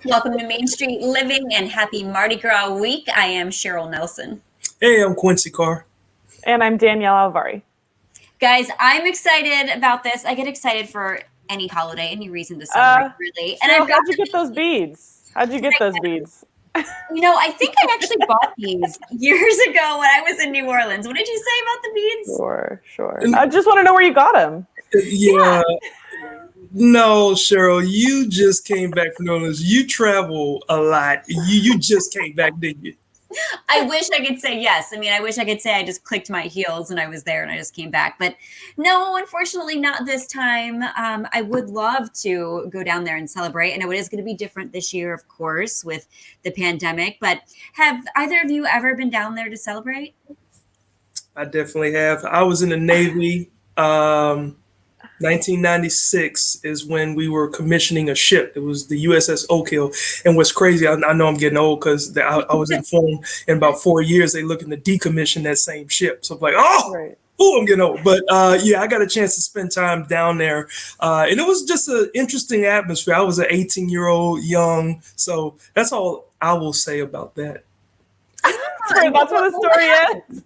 Welcome to Main Street Living and happy Mardi Gras week. I am Cheryl Nelson. Hey, I'm Quincy Carr. And I'm Danielle Alvari. Guys, I'm excited about this. I get excited for any holiday, any reason to celebrate, really. And Cheryl, how'd you get those beads? How'd you get those beads? You know, I think I actually bought these years ago when I was in New Orleans. What did you say about the beads? Sure. I just want to know where you got them. Yeah. No, Cheryl, you just came back from New Orleans. You travel a lot. You just came back, didn't you? I wish I could say yes. I mean, I wish I could say I just clicked my heels and I was there and I just came back. But no, unfortunately, not this time. I would love to go down there and celebrate. I know it is going to be different this year, of course, with the pandemic. But have either of you ever been down there to celebrate? I definitely have. I was in the Navy. 1996 is when we were commissioning a ship. It was the USS Oak Hill. And what's crazy, I know I'm getting old because I was informed in about 4 years they looking to decommission that same ship. So I'm like, I'm getting old. But yeah, I got a chance to spend time down there. And it was just an interesting atmosphere. I was an 18-year-old young. So that's all I will say about that. That's what the story is.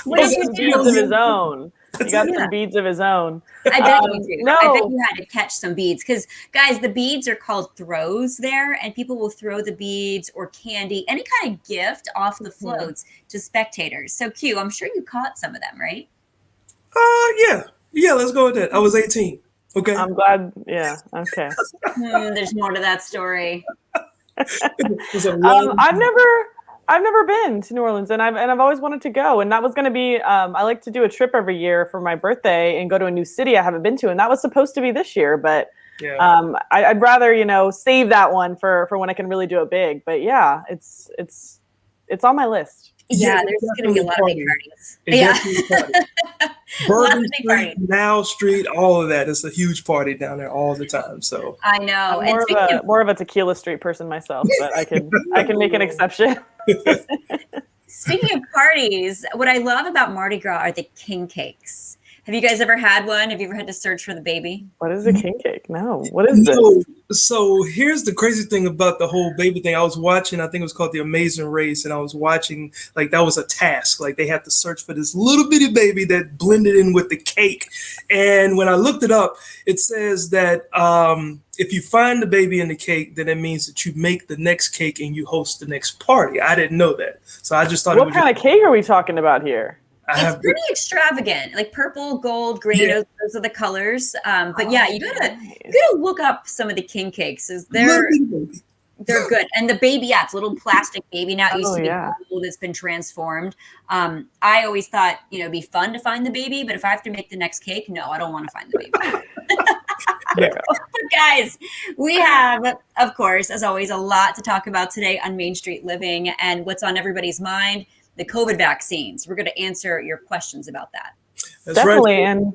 He got some beads of his own. He got some beads of his own. I bet you do. No. I bet you had to catch some beads because, guys, the beads are called throws there, and people will throw the beads or candy, any kind of gift off the floats to spectators. So, Q, I'm sure you caught some of them, right? Yeah. Let's go with that. I was 18. Okay. I'm glad. Yeah. Okay. There's more to that story. I've never been to New Orleans, and I've always wanted to go. And that was going to be. I like to do a trip every year for my birthday and go to a new city I haven't been to, and that was supposed to be this year. But I'd rather save that one for when I can really do it big. But yeah, it's on my list. Yeah, there's going to be a lot of big parties. Bourbon Street, Now Street, all of that. It's a huge party down there all the time. So I know. I'm more of a Tequila Street person myself, but I can make an exception. Speaking of parties, what I love about Mardi Gras are the king cakes. Have you guys ever had one? Have you ever had to search for the baby? What is a king cake? No. What is this? So here's the crazy thing about the whole baby thing. I was watching, I think it was called The Amazing Race, and I was watching, like, that was a task. Like, they had to search for this little bitty baby that blended in with the cake. And when I looked it up, it says that if you find the baby in the cake, then it means that you make the next cake and you host the next party. I didn't know that. So I just thought what kind of cake are we talking about here? It's pretty extravagant, like purple, gold, green. Yeah. Those are the colors. But yeah, you gotta look up some of the king cakes. They're good. And the baby, it's a little plastic baby now. It used to be gold. It's been transformed. I always thought, it'd be fun to find the baby, but if I have to make the next cake, no, I don't want to find the baby. But guys, we have, of course, as always, a lot to talk about today on Main Street Living, and what's on everybody's mind. The COVID vaccines. We're going to answer your questions about that. That's definitely. Right. And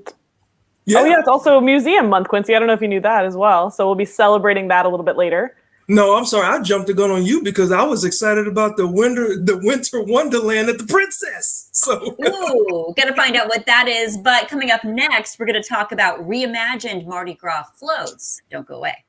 it's also Museum Month, Quincy. I don't know if you knew that as well. So we'll be celebrating that a little bit later. No, I'm sorry. I jumped the gun on you because I was excited about the winter wonderland at the Princess. So got to find out what that is. But coming up next, we're going to talk about reimagined Mardi Gras floats. Don't go away.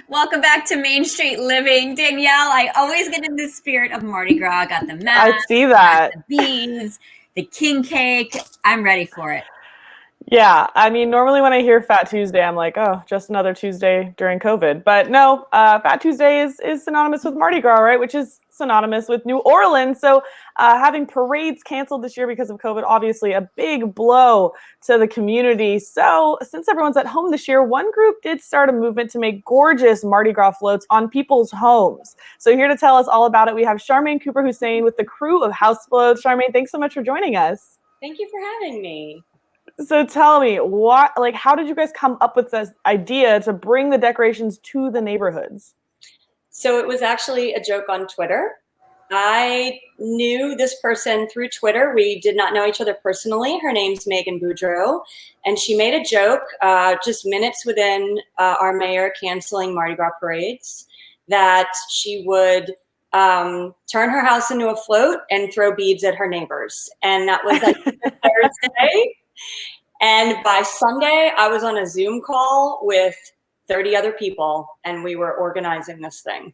Welcome back to Main Street Living. Danielle, I always get in the spirit of Mardi Gras. I got the mask. I see that. The beads, the king cake. I'm ready for it. Yeah. I mean, normally when I hear Fat Tuesday, I'm like, oh, just another Tuesday during COVID. But no, Fat Tuesday is synonymous with Mardi Gras, right? Which is synonymous with New Orleans. So having parades canceled this year because of COVID, obviously a big blow to the community. So since everyone's at home this year, one group did start a movement to make gorgeous Mardi Gras floats on people's homes. So here to tell us all about it, we have Charmaine Cooper Hussain with the Krewe of House Floats. Charmaine, thanks so much for joining us. Thank you for having me. So tell me, how did you guys come up with this idea to bring the decorations to the neighborhoods? So it was actually a joke on Twitter. I knew this person through Twitter. We did not know each other personally. Her name's Megan Boudreau, and she made a joke just minutes within our mayor canceling Mardi Gras parades that she would turn her house into a float and throw beads at her neighbors. And that was like Thursday. And by Sunday, I was on a Zoom call with 30 other people, and we were organizing this thing.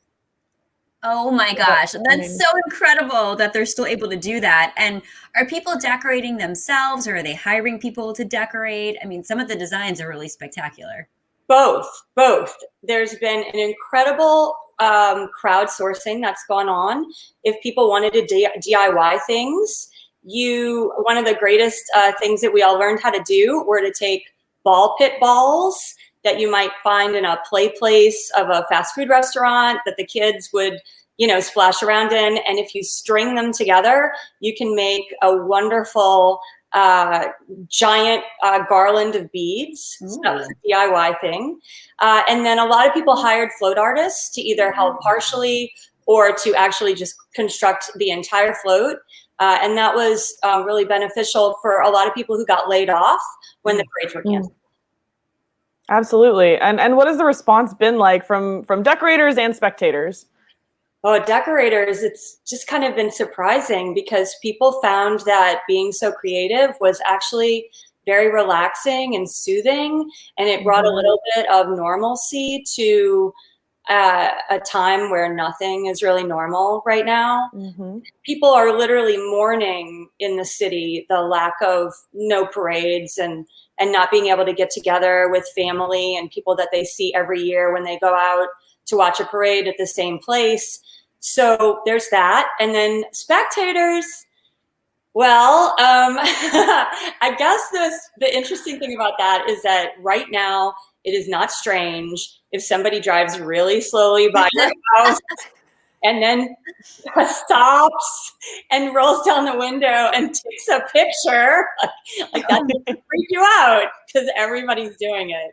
Oh my gosh, that's so incredible that they're still able to do that. And are people decorating themselves, or are they hiring people to decorate? I mean, some of the designs are really spectacular. Both. There's been an incredible crowdsourcing that's gone on. If people wanted to DIY things, one of the greatest things that we all learned how to do were to take ball pit balls that you might find in a play place of a fast food restaurant that the kids would, splash around in. And if you string them together, you can make a wonderful giant garland of beads. So that was a DIY thing. And then a lot of people hired float artists to either help partially or to actually just construct the entire float. And that was really beneficial for a lot of people who got laid off when the parades were canceled. Absolutely. And what has the response been like from decorators and spectators? Oh, decorators, it's just kind of been surprising because people found that being so creative was actually very relaxing and soothing. And it brought a little bit of normalcy to a time where nothing is really normal right now. People are literally mourning in the city the lack of no parades and not being able to get together with family and people that they see every year when they go out to watch a parade at the same place. So there's that. And then spectators, well, I guess the interesting thing about that is that right now it is not strange if somebody drives really slowly by your house and then stops and rolls down the window and takes a picture. Like that doesn't freak you out because everybody's doing it.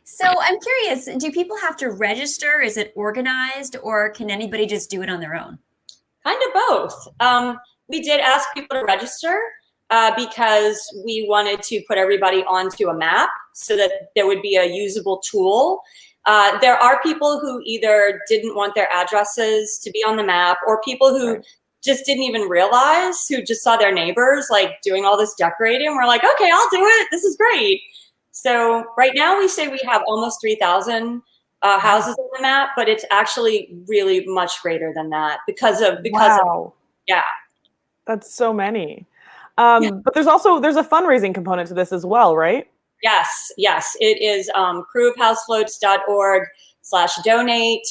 So I'm curious, do people have to register? Is it organized, or can anybody just do it on their own? Kind of both. We did ask people to register because we wanted to put everybody onto a map so that there would be a usable tool. There are people who either didn't want their addresses to be on the map, or people who just didn't even realize, who just saw their neighbors like doing all this decorating. We're like, okay, I'll do it. This is great. So right now we say we have almost 3,000 houses on the map, but it's actually really much greater than that because of that's so many. But there's a fundraising component to this as well, right? Yes. It is kreweofhousefloats.org/donate.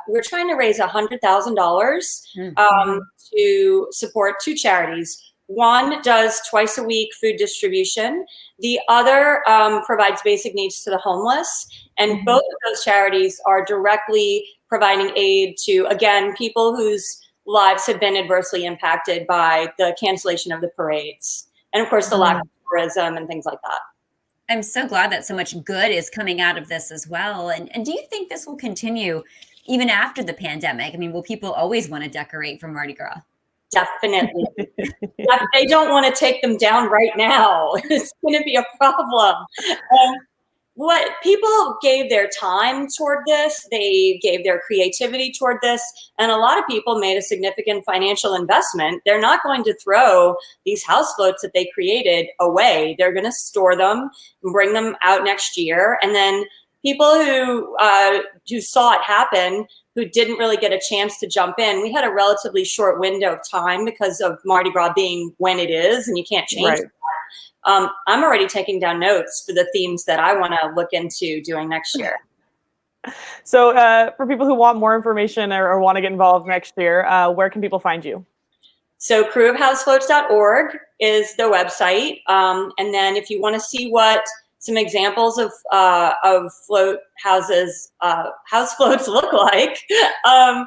We're trying to raise $100,000 to support two charities. One does twice a week food distribution. The other provides basic needs to the homeless. And both of those charities are directly providing aid to, again, people whose lives have been adversely impacted by the cancellation of the parades. And of course, the lack of tourism and things like that. I'm so glad that so much good is coming out of this as well. And do you think this will continue even after the pandemic? I mean, will people always want to decorate for Mardi Gras? Definitely. They don't want to take them down right now. It's going to be a problem. What people gave their time toward this, they gave their creativity toward this, and a lot of people made a significant financial investment. They're not going to throw these house floats that they created away. They're going to store them and bring them out next year. And then people who saw it happen, who didn't really get a chance to jump in, we had a relatively short window of time because of Mardi Gras being when it is, and you can't change that. I'm already taking down notes for the themes that I want to look into doing next year. So for people who want more information or want to get involved next year, where can people find you? So kreweofhousefloats.org is the website. And then if you want to see what some examples of float houses, house floats look like, you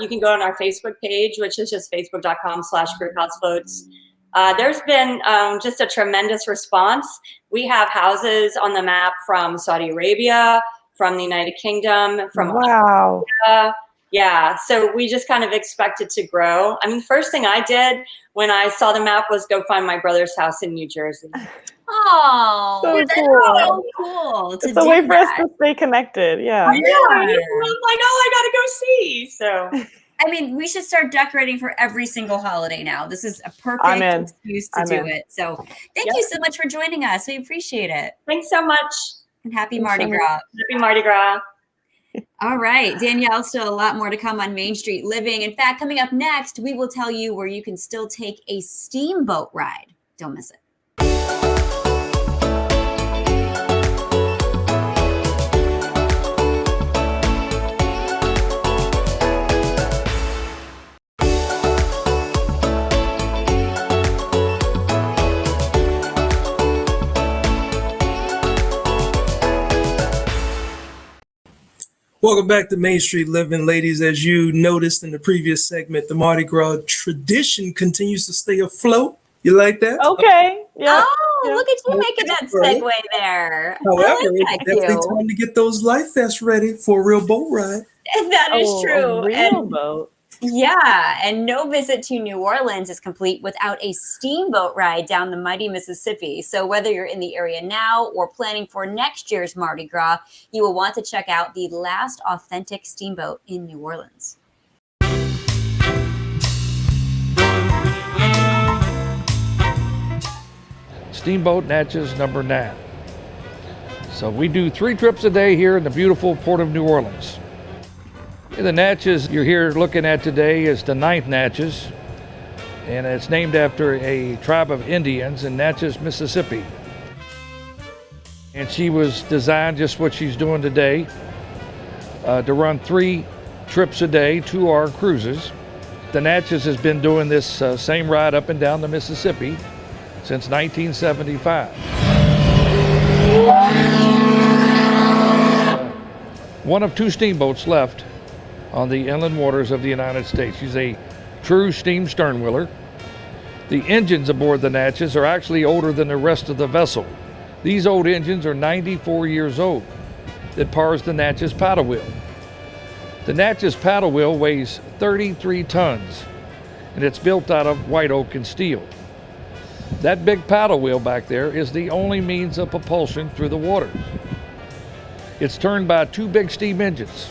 can go on our Facebook page, which is just facebook.com/kreweofhousefloats. There's been just a tremendous response. We have houses on the map from Saudi Arabia, from the United Kingdom, from Australia, Yeah, so we just kind of expect it to grow. I mean, the first thing I did when I saw the map was go find my brother's house in New Jersey. Oh, So that's cool. so cool to It's a do way for us that. to stay connected. Yeah. I know. I'm like, oh, I gotta go see. So I mean, we should start decorating for every single holiday now. This is a perfect excuse to do it. So thank you so much for joining us. We appreciate it. Thanks so much. And happy Mardi Gras. Happy Mardi Gras. All right, Danielle, still a lot more to come on Main Street Living. In fact, coming up next, we will tell you where you can still take a steamboat ride. Don't miss it. Welcome back to Main Street Living, ladies. As you noticed in the previous segment, the Mardi Gras tradition continues to stay afloat. You like that? Okay. Yeah. Oh, look at you making that segue there. However, it's definitely time to get those life vests ready for a real boat ride. That is true. A real boat. Yeah, and no visit to New Orleans is complete without a steamboat ride down the mighty Mississippi. So whether you're in the area now or planning for next year's Mardi Gras, you will want to check out the last authentic steamboat in New Orleans. Steamboat Natchez number 9. So we do 3 trips a day here in the beautiful port of New Orleans. The Natchez you're here looking at today is the 9th Natchez, and it's named after a tribe of Indians in Natchez, Mississippi. And she was designed just what she's doing today, to run 3 trips a day, 2-hour cruises. The Natchez has been doing this same ride up and down the Mississippi since 1975. One of 2 steamboats left on the inland waters of the United States. She's a true steam sternwheeler. The engines aboard the Natchez are actually older than the rest of the vessel. These old engines are 94 years old that powers the Natchez paddle wheel. The Natchez paddle wheel weighs 33 tons, and it's built out of white oak and steel. That big paddle wheel back there is the only means of propulsion through the water. It's turned by 2 big steam engines.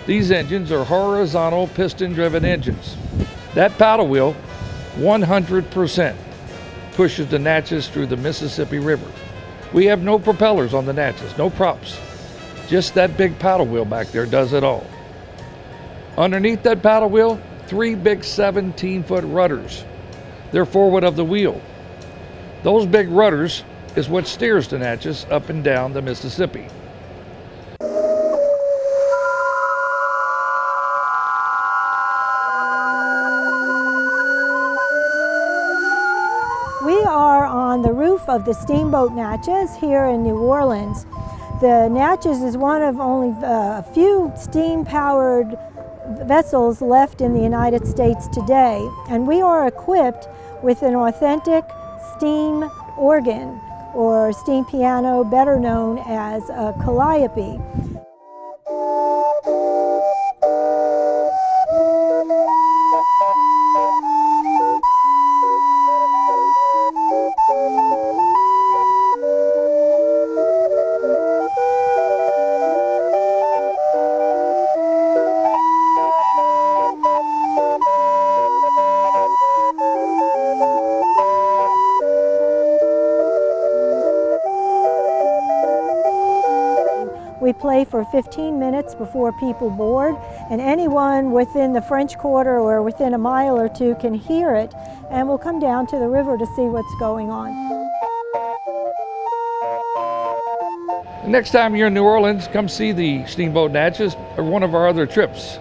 These engines are horizontal piston-driven engines. That paddle wheel, 100%, pushes the Natchez through the Mississippi River. We have no propellers on the Natchez, no props. Just that big paddle wheel back there does it all. Underneath that paddle wheel, 3 big 17-foot rudders. They're forward of the wheel. Those big rudders is what steers the Natchez up and down the Mississippi. We are on the roof of the Steamboat Natchez here in New Orleans. The Natchez is one of only a few steam-powered vessels left in the United States today, and we are equipped with an authentic steam organ, or steam piano, better known as a calliope. We play for 15 minutes before people board, and anyone within the French Quarter or within a mile or 2 can hear it, and we'll come down to the river to see what's going on. Next time you're in New Orleans, come see the Steamboat Natchez or one of our other trips.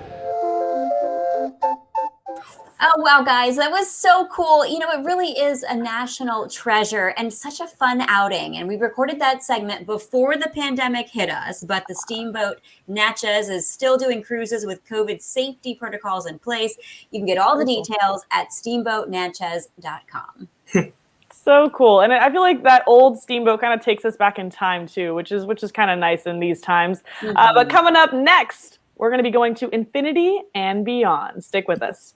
Oh, wow, guys, that was so cool. You know, it really is a national treasure and such a fun outing. And we recorded that segment before the pandemic hit us, but the Steamboat Natchez is still doing cruises with COVID safety protocols in place. You can get all the details at steamboatnatchez.com. So cool. And I feel like that old steamboat kind of takes us back in time too, which is kind of nice in these times. But coming up next, We're going to be going to infinity and beyond. Stick with us.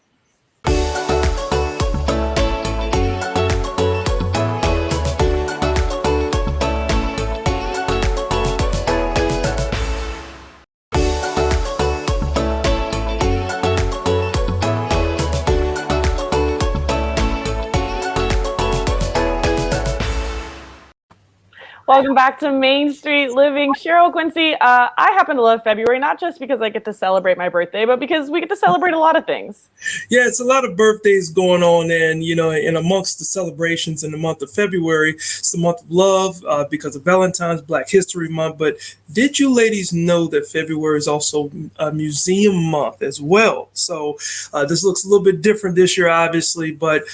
Welcome back to Main Street Living. Cheryl Quincy, I happen to love February, not just because I get to celebrate my birthday, but because we get to celebrate a lot of things. Yeah, it's a lot of birthdays going on. And, and amongst the celebrations in the month of February, it's the month of love because of Valentine's, Black History Month. But did you ladies know that February is also a museum month as well? So this looks a little bit different this year, obviously, but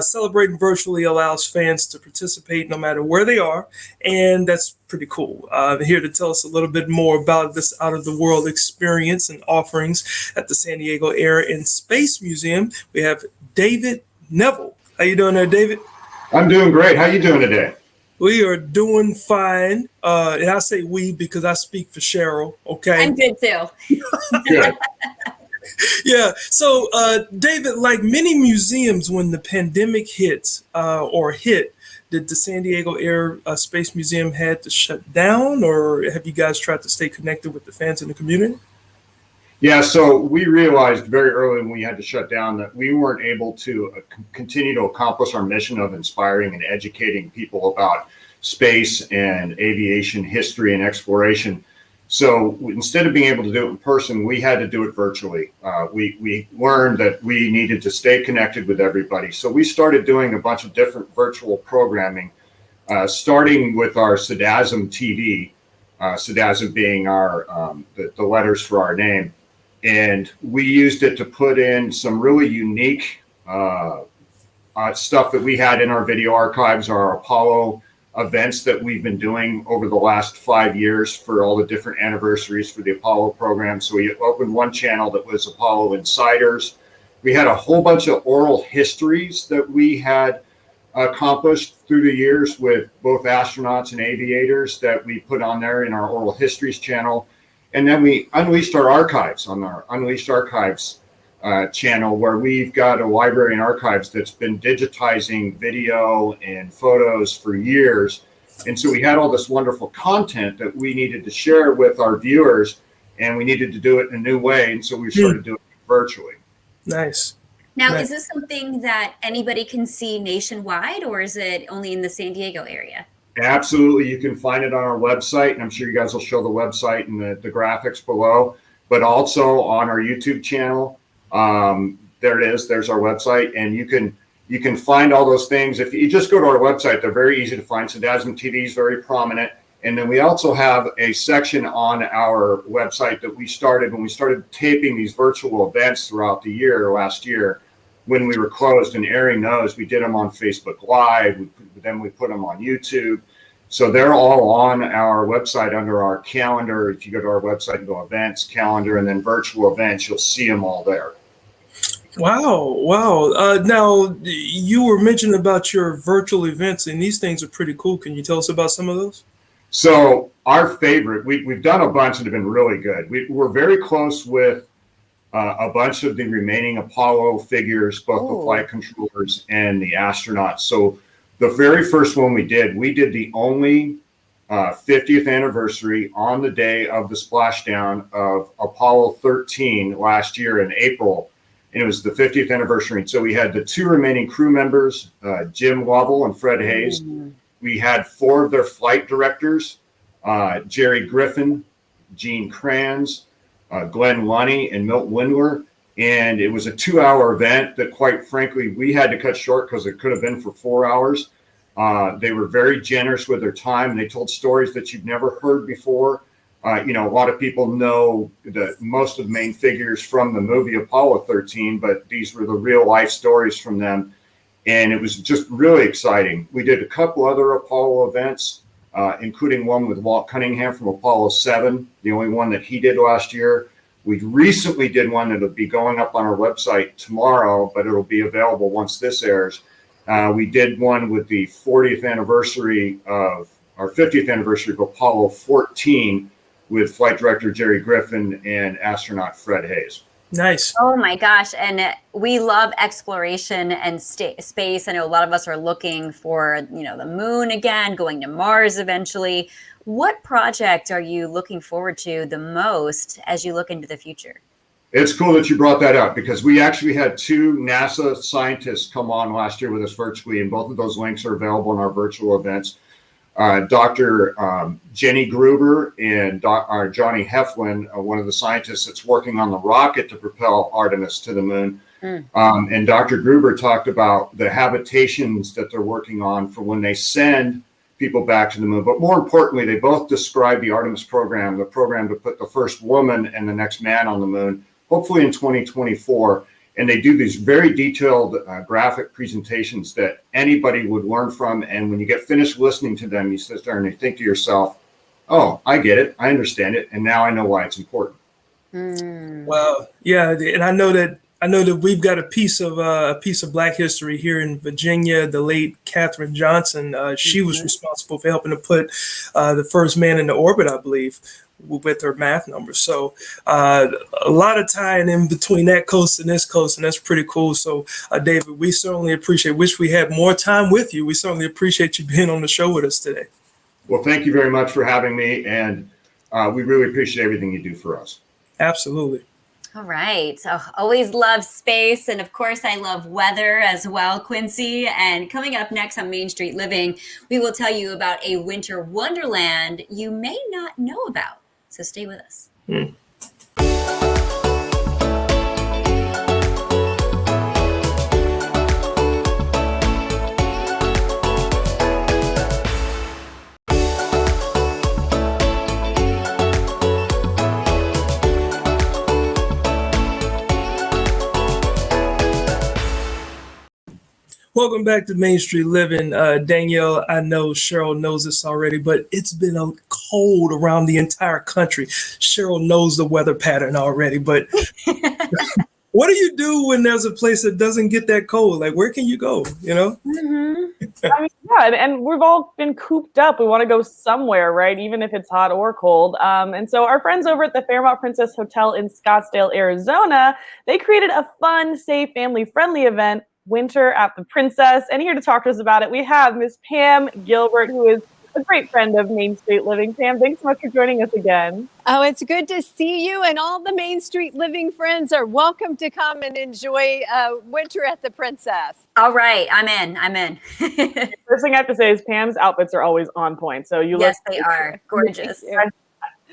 celebrating virtually allows fans to participate no matter where they are. And that's pretty cool. Here to tell us a little bit more about this out-of-the-world experience and offerings at the San Diego Air and Space Museum, we have David Neville. How you doing there, David? I'm doing great. How you doing today? We are doing fine. And I say we because I speak for Cheryl, okay? I'm good too. Good. Yeah. So, David, like many museums, when the pandemic hit, did the San Diego Air Space Museum had to shut down, or have you guys tried to stay connected with the fans in the community? Yeah, so we realized very early when we had to shut down that we weren't able to continue to accomplish our mission of inspiring and educating people about space and aviation history and exploration. So instead of being able to do it in person, we had to do it virtually. We learned that we needed to stay connected with everybody. So we started doing a bunch of different virtual programming, starting with our SDASM TV, SDASM being our the letters for our name. And we used it to put in some really unique stuff that we had in our video archives, our Apollo events that we've been doing over the last 5 years for all the different anniversaries for the Apollo program. So we opened one channel that was Apollo Insiders. We had a whole bunch of oral histories that we had accomplished through the years with both astronauts and aviators that we put on there in our oral histories channel. And then we unleashed our archives on our Unleashed Archives channel, where we've got a library and archives that's been digitizing video and photos for years. And so we had all this wonderful content that we needed to share with our viewers, and we needed to do it in a new way. And so we started doing it virtually. Nice. Now, Nice. is this something that anybody can see nationwide, or is it only in the San Diego area? Absolutely. You can find it on our website, and I'm sure you guys will show the website and the graphics below, but also on our YouTube channel. There it is. There's our website, and you can find all those things. If you just go to our website, they're very easy to find. SDASM TV is very prominent. And then we also have a section on our website that we started when we started taping these virtual events throughout the year, last year, when we were closed and airing those. We did them on Facebook Live. Then we put them on YouTube. So they're all on our website under our calendar. If you go to our website and go events, calendar, and then virtual events, you'll see them all there. Wow. Now, you were mentioning about your virtual events, and these things are pretty cool. Can you tell us about some of those? So our favorite, we've done a bunch that have been really good. We're very close with a bunch of the remaining Apollo figures, both the flight controllers and the astronauts. So the very first one we did the only 50th anniversary on the day of the splashdown of Apollo 13 last year in April. And it was the 50th anniversary. And so we had the two remaining crew members, Jim Lovell and Fred Hayes. We had four of their flight directors, Jerry Griffin, Gene Kranz, Glenn Lunny, and Milt Windler. And it was a 2-hour event that, quite frankly, we had to cut short because it could have been for 4 hours. They were very generous with their time, and they told stories that you've never heard before. A lot of people know most of the main figures from the movie Apollo 13, but these were the real life stories from them. And it was just really exciting. We did a couple other Apollo events, including one with Walt Cunningham from Apollo 7, the only one that he did last year. We recently did one that'll be going up on our website tomorrow, but it'll be available once this airs. We did one with the 40th anniversary of our 50th anniversary of Apollo 14, with Flight Director Jerry Griffin and astronaut Fred Hayes. Nice. Oh my gosh. And we love exploration and space. I know a lot of us are looking for, the moon again, going to Mars eventually. What project are you looking forward to the most as you look into the future? It's cool that you brought that up, because we actually had 2 NASA scientists come on last year with us virtually, and both of those links are available in our virtual events. Dr. Jenny Gruber and Johnny Heflin, one of the scientists that's working on the rocket to propel Artemis to the moon. And Dr. Gruber talked about the habitations that they're working on for when they send people back to the moon. But more importantly, they both described the Artemis program, the program to put the first woman and the next man on the moon, hopefully in 2024. And they do these very detailed graphic presentations that anybody would learn from. And when you get finished listening to them, you sit there and you think to yourself, oh, I get it. I understand it. And now I know why it's important. Well, yeah. And I know that we've got a piece of Black history here in Virginia. The late Katherine Johnson, she was responsible for helping to put the first man into orbit, I believe, with her math numbers. So a lot of tying in between that coast and this coast, and that's pretty cool. So David, we certainly wish we had more time with you. We certainly appreciate you being on the show with us today. Well, thank you very much for having me, and we really appreciate everything you do for us. Absolutely. All right. So always love space. And of course, I love weather as well, Quincy. And coming up next on Main Street Living, we will tell you about a winter wonderland you may not know about. So stay with us. Welcome back to Main Street Living. Danielle, I know Cheryl knows this already, but it's been cold around the entire country. Cheryl knows the weather pattern already, but what do you do when there's a place that doesn't get that cold? Like, where can you go, I mean, yeah, and we've all been cooped up. We want to go somewhere, right? Even if it's hot or cold. And so our friends over at the Fairmont Princess Hotel in Scottsdale, Arizona, they created a fun, safe, family-friendly event, Winter at the Princess. And here to talk to us about it, we have Miss Pam Gilbert, who is a great friend of Main Street Living. Pam, thanks so much for joining us again. Oh, it's good to see you, and all the Main Street Living friends are welcome to come and enjoy Winter at the Princess. All right, I'm in. First thing I have to say is Pam's outfits are always on point. So yes, they are gorgeous.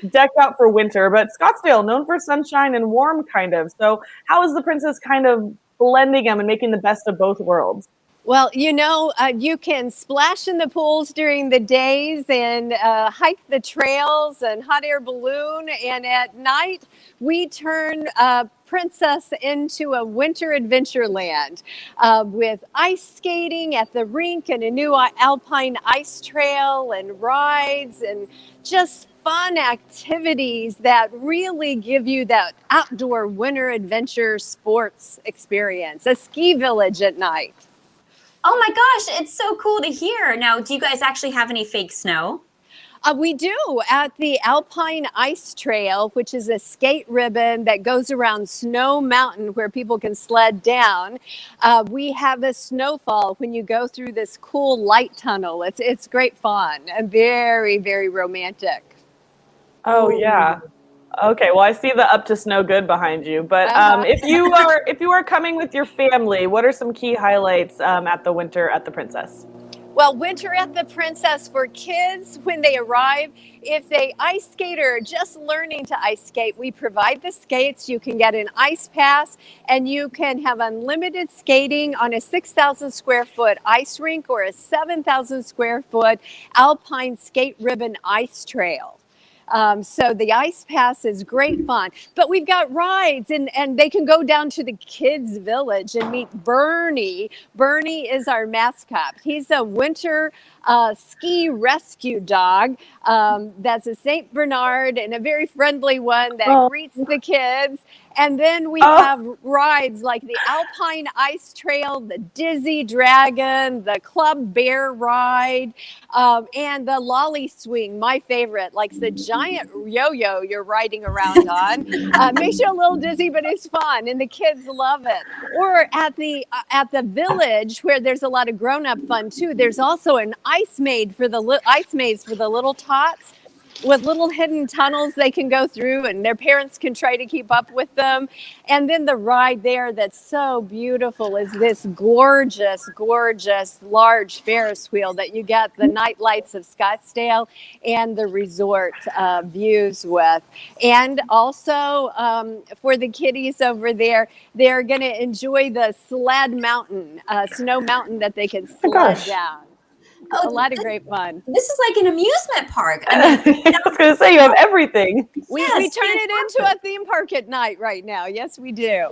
Decked out for winter, but Scottsdale, known for sunshine and warm, kind of. So how is the Princess kind of blending them and making the best of both worlds? Well, you can splash in the pools during the days and hike the trails and hot air balloon. And at night, we turn Princess into a winter adventure land with ice skating at the rink and a new alpine ice trail and rides and just fun activities that really give you that outdoor winter adventure sports experience. A ski village at night. Oh my gosh, it's so cool to hear. Now, do you guys actually have any fake snow? We do at the Alpine Ice Trail, which is a skate ribbon that goes around Snow Mountain where people can sled down. We have a snowfall when you go through this cool light tunnel. It's great fun and very, very romantic. Oh, yeah. Okay, well, I see the Up to Snow Good behind you, but if you are coming with your family, what are some key highlights at the Winter at the Princess? Well, Winter at the Princess for kids, when they arrive, if they ice skate or are just learning to ice skate, we provide the skates. You can get an ice pass and you can have unlimited skating on a 6,000 square foot ice rink or a 7,000 square foot alpine skate ribbon ice trail. So the ice pass is great fun, but we've got rides and they can go down to the kids village and meet Bernie. Bernie is our mascot. He's a winter ski rescue dog. That's a St. Bernard and a very friendly one that greets the kids. And then we have rides like the Alpine Ice Trail, the Dizzy Dragon, the Club Bear Ride, and the Lolly Swing, my favorite, like the giant yo-yo you're riding around on. Makes you a little dizzy, but it's fun, and the kids love it. Or at the village, where there's a lot of grown-up fun too, there's also an ice maze for the little tots, with little hidden tunnels they can go through, and their parents can try to keep up with them. And then the ride there that's so beautiful is this gorgeous, gorgeous large Ferris wheel that you get the night lights of Scottsdale and the resort views with. And also for the kiddies over there, they're going to enjoy the sled mountain, snow mountain that they can sled down. A lot of great fun. This is like an amusement park. I mean, I was going to say, you have everything. We turn it into a theme park at night right now. Yes, we do.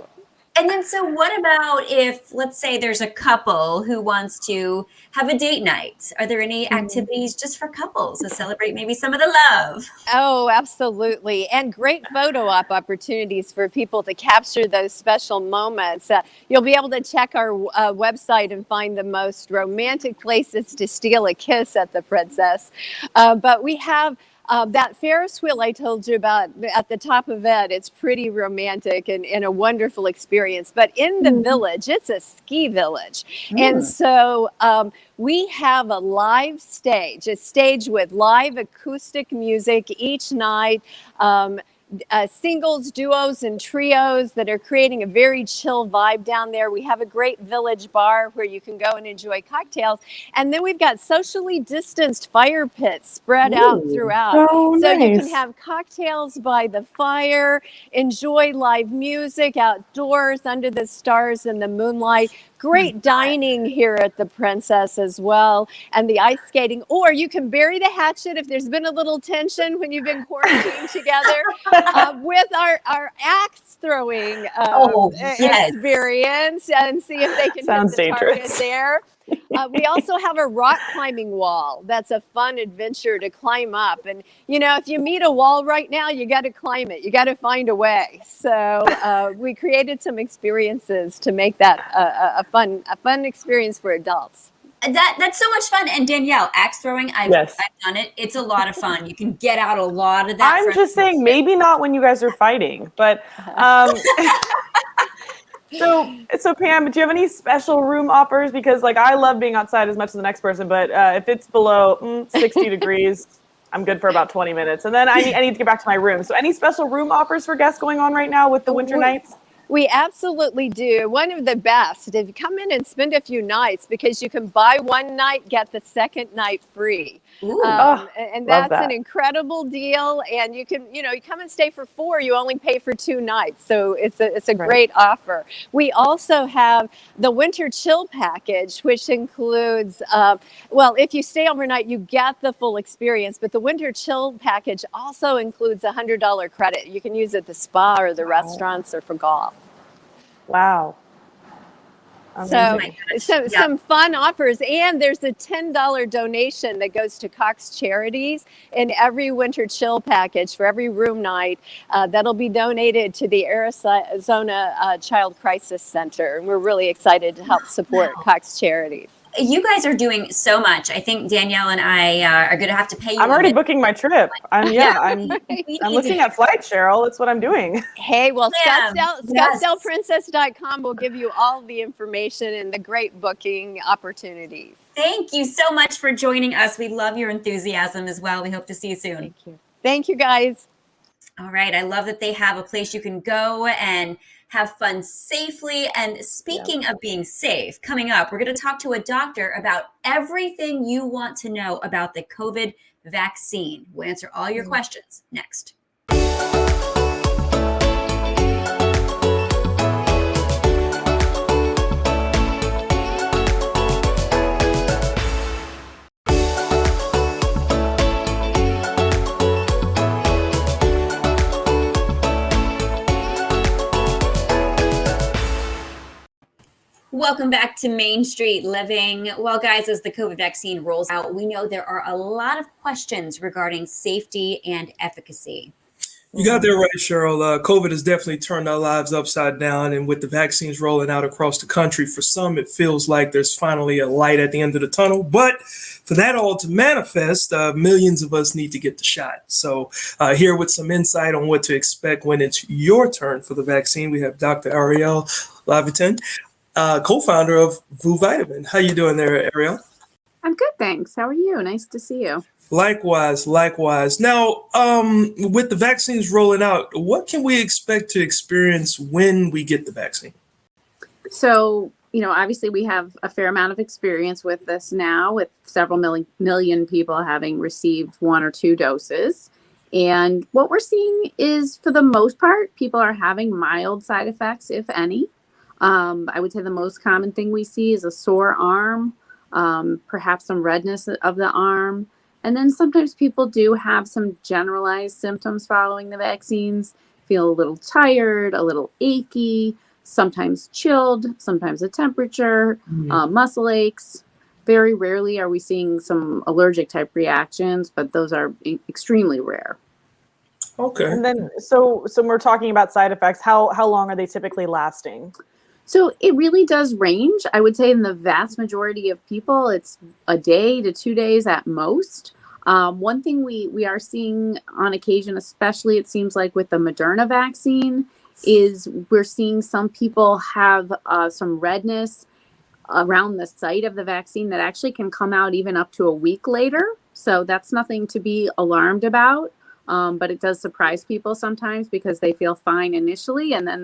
And then, so what about if, let's say, there's a couple who wants to have a date night? Are there any activities just for couples to celebrate maybe some of the love? Oh, absolutely. And great photo op opportunities for people to capture those special moments. You'll be able to check our website and find the most romantic places to steal a kiss at the Princess. But we have that Ferris wheel I told you about at the top of it. It's pretty romantic and a wonderful experience. But in the village, it's a ski village. And so we have a live stage, a stage with live acoustic music each night. Singles, duos, and trios that are creating a very chill vibe down there. We have a great village bar where you can go and enjoy cocktails. And then we've got socially distanced fire pits spread out throughout. Oh, so nice. You can have cocktails by the fire, enjoy live music outdoors under the stars and the moonlight. Great dining here at the Princess as well, and the ice skating. Or you can bury the hatchet if there's been a little tension when you've been quarantined together with our axe throwing experience, and see if they can hit the target there. We also have a rock climbing wall. That's a fun adventure to climb up. And, you know, if you meet a wall right now, you got to climb it. You got to find a way. So we created some experiences to make that a fun experience for adults. That's so much fun. And Danielle, axe throwing, I've done it. It's a lot of fun. You can get out a lot of that. I'm just saying, maybe not when you guys are fighting, but So Pam, do you have any special room offers? Because like I love being outside as much as the next person, but if it's below 60 degrees, I'm good for about 20 minutes, and then I need to get back to my room. So any special room offers for guests going on right now with the winter nights? We absolutely do. One of the best. If you come in and spend a few nights, because you can buy one night, get the second night free. And that's an incredible deal. And you can, you come and stay for 4, you only pay for 2 nights. So it's a great offer. We also have the winter chill package, which includes, if you stay overnight, you get the full experience, but the winter chill package also includes a $100 credit. You can use it at the spa or the restaurants or for golf. Wow. Some fun offers, and there's a $10 donation that goes to Cox Charities in every winter chill package for every room night. That'll be donated to the Arizona Child Crisis Center, and we're really excited to help support Cox Charities. You guys are doing so much. I think Danielle and I are going to have to pay you. I'm already booking my trip. I'm looking at flights, Cheryl. That's what I'm doing. Hey, well, ScottsdalePrincess.com will give you all the information and the great booking opportunities. Thank you so much for joining us. We love your enthusiasm as well. We hope to see you soon. Thank you. Thank you, guys. All right. I love that they have a place you can go and have fun safely. And speaking of being safe, coming up, we're going to talk to a doctor about everything you want to know about the COVID vaccine. We'll answer all your questions next. Welcome back to Main Street Living. Well, guys, as the COVID vaccine rolls out, we know there are a lot of questions regarding safety and efficacy. You got that right, Cheryl. COVID has definitely turned our lives upside down. And with the vaccines rolling out across the country, for some, it feels like there's finally a light at the end of the tunnel. But for that all to manifest, millions of us need to get the shot. So here with some insight on what to expect when it's your turn for the vaccine, we have Dr. Ariel Lavitin, co-founder of VU Vitamin. How you doing there, Ariel? I'm good, thanks. How are you? Nice to see you. Likewise. Now, with the vaccines rolling out, what can we expect to experience when we get the vaccine? So, obviously we have a fair amount of experience with this now, with several million people having received 1 or 2 doses. And what we're seeing is, for the most part, people are having mild side effects, if any. I would say the most common thing we see is a sore arm, perhaps some redness of the arm. And then sometimes people do have some generalized symptoms following the vaccines, feel a little tired, a little achy, sometimes chilled, sometimes a temperature, muscle aches. Very rarely are we seeing some allergic type reactions, but those are extremely rare. Okay. And then, so when we're talking about side effects, how long are they typically lasting? So it really does range. I would say in the vast majority of people, it's a day to 2 days at most. One thing we are seeing on occasion, especially it seems like with the Moderna vaccine, is we're seeing some people have some redness around the site of the vaccine that actually can come out even up to a week later. So that's nothing to be alarmed about. But it does surprise people sometimes because they feel fine initially, and then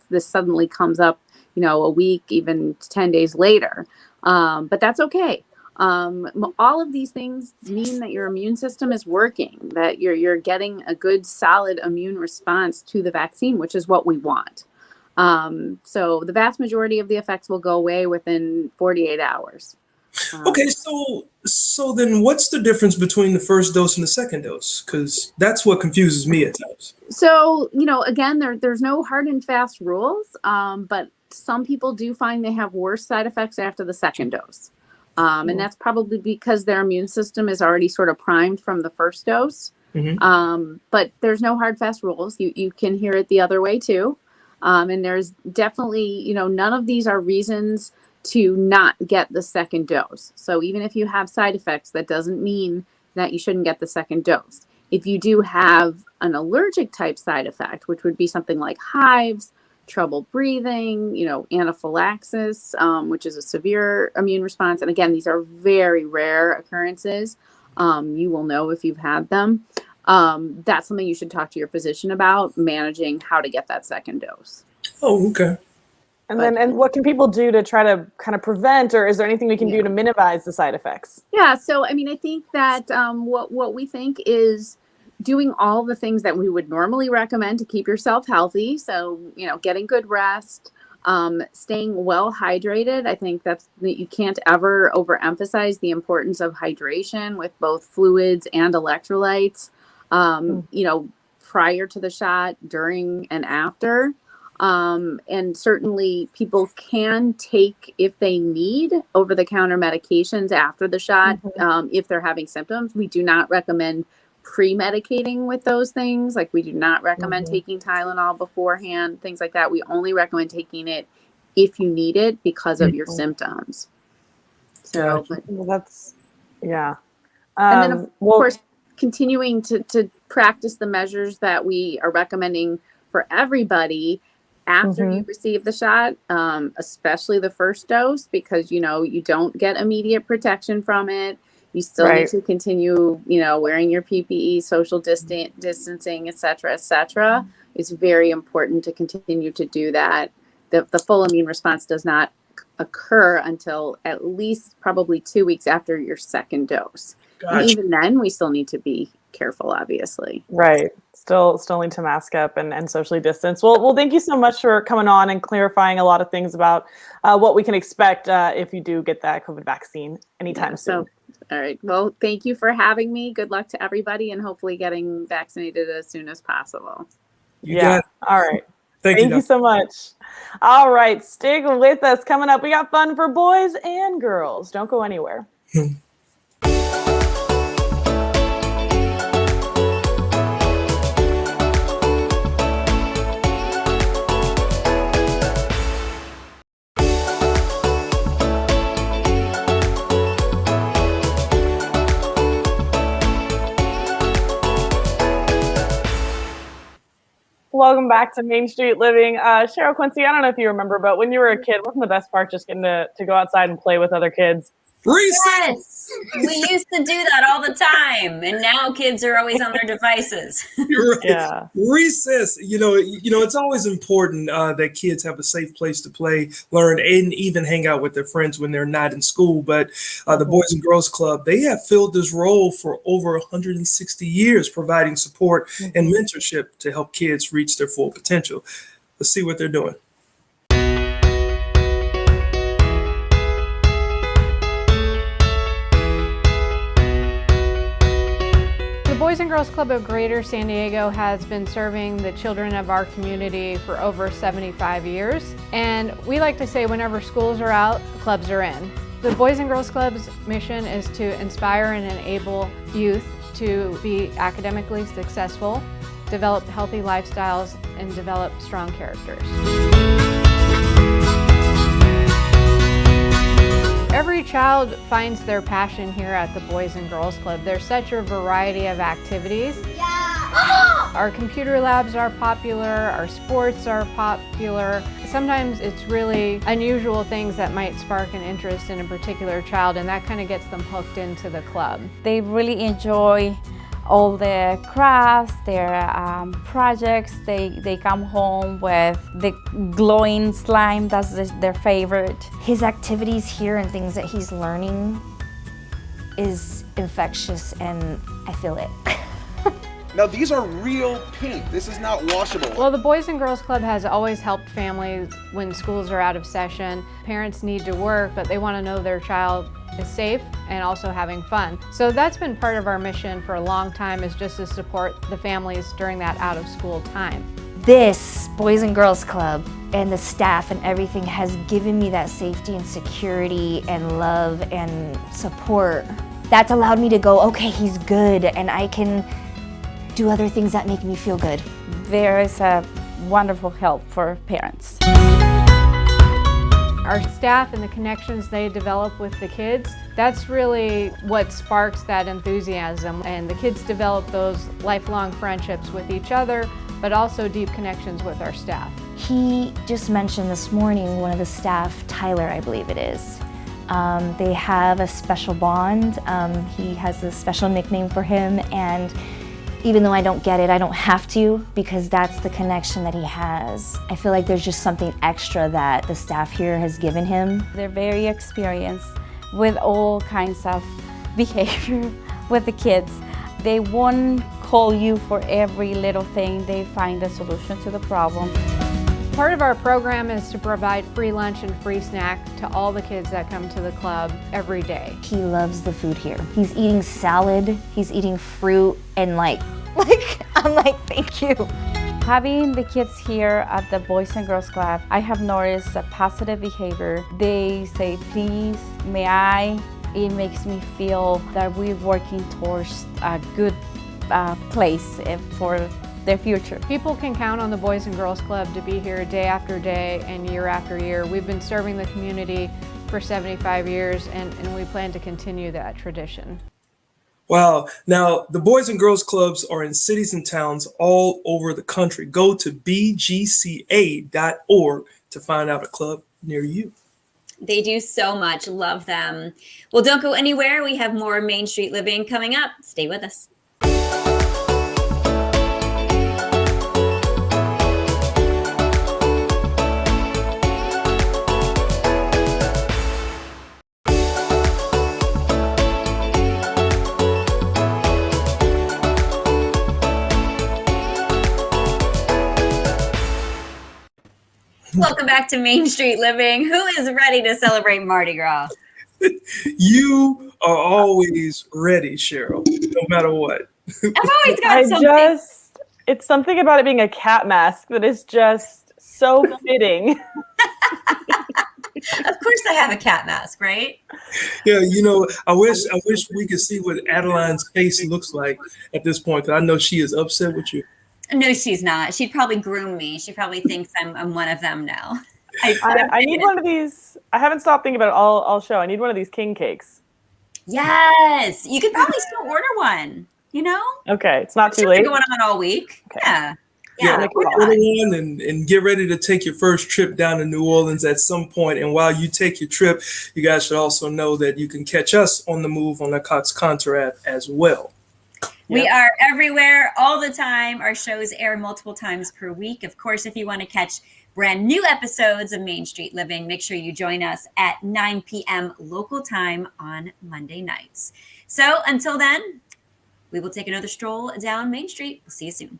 this suddenly comes up, a week, even 10 days later. But that's okay. All of these things mean that your immune system is working, that you're getting a good, solid immune response to the vaccine, which is what we want. So the vast majority of the effects will go away within 48 hours. Okay, so then what's the difference between the first dose and the second dose? Because that's what confuses me at times. So, again, there's no hard and fast rules, but some people do find they have worse side effects after the second dose. And that's probably because their immune system is already sort of primed from the first dose. But there's no hard, fast rules. You can hear it the other way too. And there's definitely, none of these are reasons to not get the second dose. So even if you have side effects, that doesn't mean that you shouldn't get the second dose. If you do have an allergic type side effect, which would be something like hives, trouble breathing, anaphylaxis, which is a severe immune response. And again, these are very rare occurrences. You will know if you've had them. That's something you should talk to your physician about, managing how to get that second dose. Oh, okay. And what can people do to try to kind of prevent, or is there anything we can do to minimize the side effects? Yeah. So, I think that what we think is doing all the things that we would normally recommend to keep yourself healthy. So, getting good rest, staying well hydrated. I think that you can't ever overemphasize the importance of hydration with both fluids and electrolytes, prior to the shot, during and after. And certainly people can take, if they need, over-the-counter medications after the shot, if they're having symptoms. We do not recommend pre-medicating with those things. Like, we do not recommend taking Tylenol beforehand, things like that. We only recommend taking it if you need it because of your symptoms. So, yeah. And then of course, continuing to practice the measures that we are recommending for everybody after you receive the shot, especially the first dose, because, you don't get immediate protection from it. You still need to continue, wearing your PPE, social distancing, et cetera. It's very important to continue to do that. The full immune response does not occur until at least probably 2 weeks after your second dose. Gotcha. And even then, we still need to be careful, obviously. Right. Still need to mask up and socially distance. Well, thank you so much for coming on and clarifying a lot of things about what we can expect if you do get that COVID vaccine anytime soon. All right. Well, thank you for having me. Good luck to everybody, and hopefully getting vaccinated as soon as possible. All right. Thank you so much. All right. Stick with us. Coming up, we got fun for boys and girls. Don't go anywhere. Welcome back to Main Street Living. Cheryl Quincy, I don't know if you remember, but when you were a kid, wasn't the best part just getting to go outside and play with other kids? Yes, we used to do that all the time, and now kids are always on their devices. Right. Yeah. Recess, it's always important that kids have a safe place to play, learn, and even hang out with their friends when they're not in school. But the Boys and Girls Club, they have filled this role for over 160 years, providing support and mentorship to help kids reach their full potential. Let's see what they're doing. The Boys and Girls Club of Greater San Diego has been serving the children of our community for over 75 years. And we like to say whenever schools are out, clubs are in. The Boys and Girls Club's mission is to inspire and enable youth to be academically successful, develop healthy lifestyles, and develop strong characters. Every child finds their passion here at the Boys and Girls Club. There's such a variety of activities. Our computer labs are popular, our sports are popular. Sometimes it's really unusual things that might spark an interest in a particular child, and that kind of gets them hooked into the club. They really enjoy all the crafts, their projects. They come home with the glowing slime, that's their favorite. His activities here and things that he's learning is infectious, and I feel it. Now these are real pink. This is not washable. Well, the Boys and Girls Club has always helped families when schools are out of session. Parents need to work, but they want to know their child is safe and also having fun. So that's been part of our mission for a long time, is just to support the families during that out of school time. This Boys and Girls Club and the staff and everything has given me that safety and security and love and support. That's allowed me to go, okay, he's good, and I can do other things that make me feel good. There is a wonderful help for parents. Our staff and the connections they develop with the kids, that's really what sparks that enthusiasm. And the kids develop those lifelong friendships with each other, but also deep connections with our staff. He just mentioned this morning, one of the staff, Tyler, I believe it is. They have a special bond. He has a special nickname for him, and even though I don't get it, I don't have to, because that's the connection that he has. I feel like there's just something extra that the staff here has given him. They're very experienced with all kinds of behavior with the kids. They won't call you for every little thing. They find a solution to the problem. Part of our program is to provide free lunch and free snack to all the kids that come to the club every day. He loves the food here. He's eating salad, he's eating fruit, and I'm like, thank you. Having the kids here at the Boys and Girls Club, I have noticed a positive behavior. They say, please, may I? It makes me feel that we're working towards a good place for their future. People can count on the Boys and Girls Club to be here day after day and year after year. We've been serving the community for 75 years, and we plan to continue that tradition. Wow. Now, the Boys and Girls Clubs are in cities and towns all over the country. Go to bgca.org to find out a club near you. They do so much. Love them. Well, don't go anywhere. We have more Main Street Living coming up. Stay with us. Welcome back to Main Street Living. Who is ready to celebrate Mardi Gras? You are always ready, Cheryl, no matter what. I've always got something. It's something about it being a cat mask that is just so fitting. Of course I have a cat mask, right? Yeah, I wish we could see what Adeline's face looks like at this point, because I know she is upset with you. No, she's not. She'd probably groom me. She probably thinks I'm one of them now. I need one of these. I haven't stopped thinking about it all show. I need one of these king cakes. Yes. You could probably still order one, Okay, it's not too late. Going on all week. Okay. Yeah. Yeah. And get ready to take your first trip down to New Orleans at some point. And while you take your trip, you guys should also know that you can catch us on the move on the Cox Contour app as well. We are everywhere all the time. Our shows air multiple times per week. Of course, if you want to catch brand new episodes of Main Street Living, make sure you join us at 9 p.m. local time on Monday nights. So until then, we will take another stroll down Main Street. We'll see you soon.